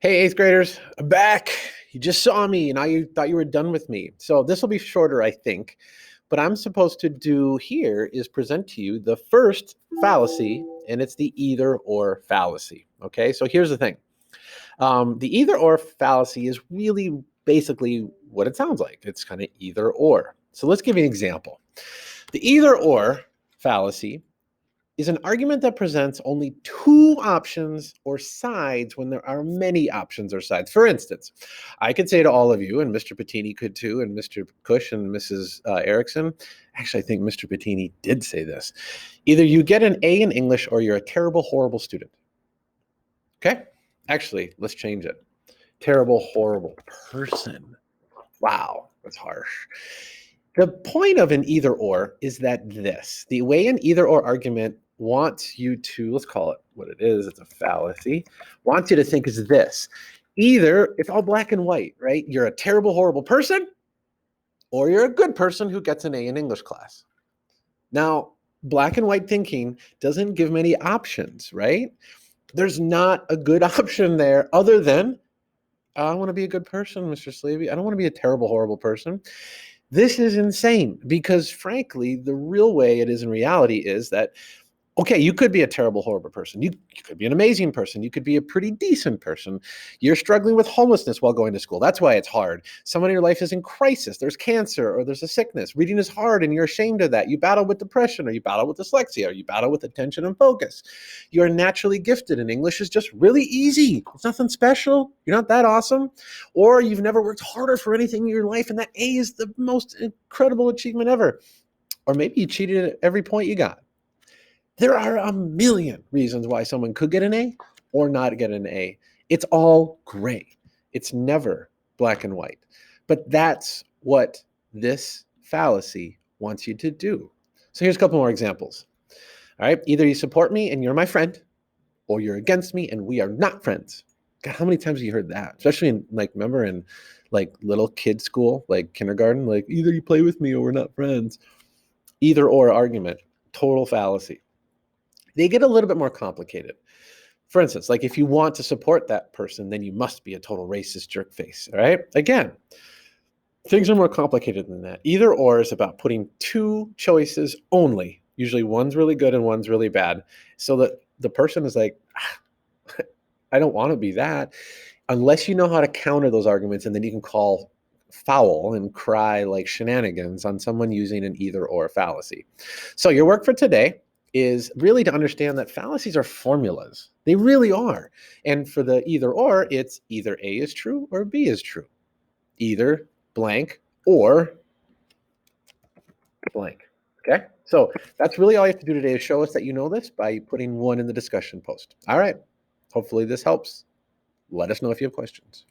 Hey, eighth graders, I'm back. You just saw me, and now you thought you were done with me. So this will be shorter, I think. What I'm supposed to do here is present to you the first fallacy, and it's the either or fallacy. Okay, so here's the thing. The either or fallacy is really basically what it sounds like. It's kind of either or. So let's give you an example. The either or fallacy is an argument that presents only two options or sides when there are many options or sides. For instance, I could say to all of you, and Mr. Patini could too, and Mr. Cush and Mrs. Erickson, actually, I think Mr. Patini did say this. Either you get an A in English or you're a terrible, horrible student. Okay? Actually, let's change it. Terrible, horrible person. Wow, that's harsh. The point of an either or is that the way an either or argument wants you to, let's call it what it is, it's a fallacy, wants you to think is this. Either it's all black and white, right? You're a terrible, horrible person, or you're a good person who gets an A in English class. Now, black and white thinking doesn't give many options, right? There's not a good option there other than, I want to be a good person, Mr. Slavey. I don't want to be a terrible, horrible person. This is insane because, frankly, the real way it is in reality is that, okay, you could be a terrible, horrible person. You could be an amazing person. You could be a pretty decent person. You're struggling with homelessness while going to school. That's why it's hard. Someone in your life is in crisis. There's cancer or there's a sickness. Reading is hard and you're ashamed of that. You battle with depression or you battle with dyslexia or you battle with attention and focus. You are naturally gifted and English is just really easy. It's nothing special. You're not that awesome. Or you've never worked harder for anything in your life and that A is the most incredible achievement ever. Or maybe you cheated at every point you got. There are a million reasons why someone could get an A or not get an A. It's all gray. It's never black and white. But that's what this fallacy wants you to do. So here's a couple more examples. All right, either you support me and you're my friend, or you're against me and we are not friends. God, how many times have you heard that? Especially in, remember in little kid school, like kindergarten, either you play with me or we're not friends. Either or argument, total fallacy. They get a little bit more complicated. For instance, if you want to support that person, then you must be a total racist jerk face, all right? Again, things are more complicated than that. Either or is about putting two choices only. Usually one's really good and one's really bad. So that the person is like, I don't want to be that. Unless you know how to counter those arguments, and then you can call foul and cry like shenanigans on someone using an either or fallacy. So your work for today is really to understand that fallacies are formulas. They really are. And for the either or, it's either A is true or B is true. Either blank or blank. Okay? So that's really all you have to do today is show us that you know this by putting one in the discussion post. All right. Hopefully this helps. Let us know if you have questions.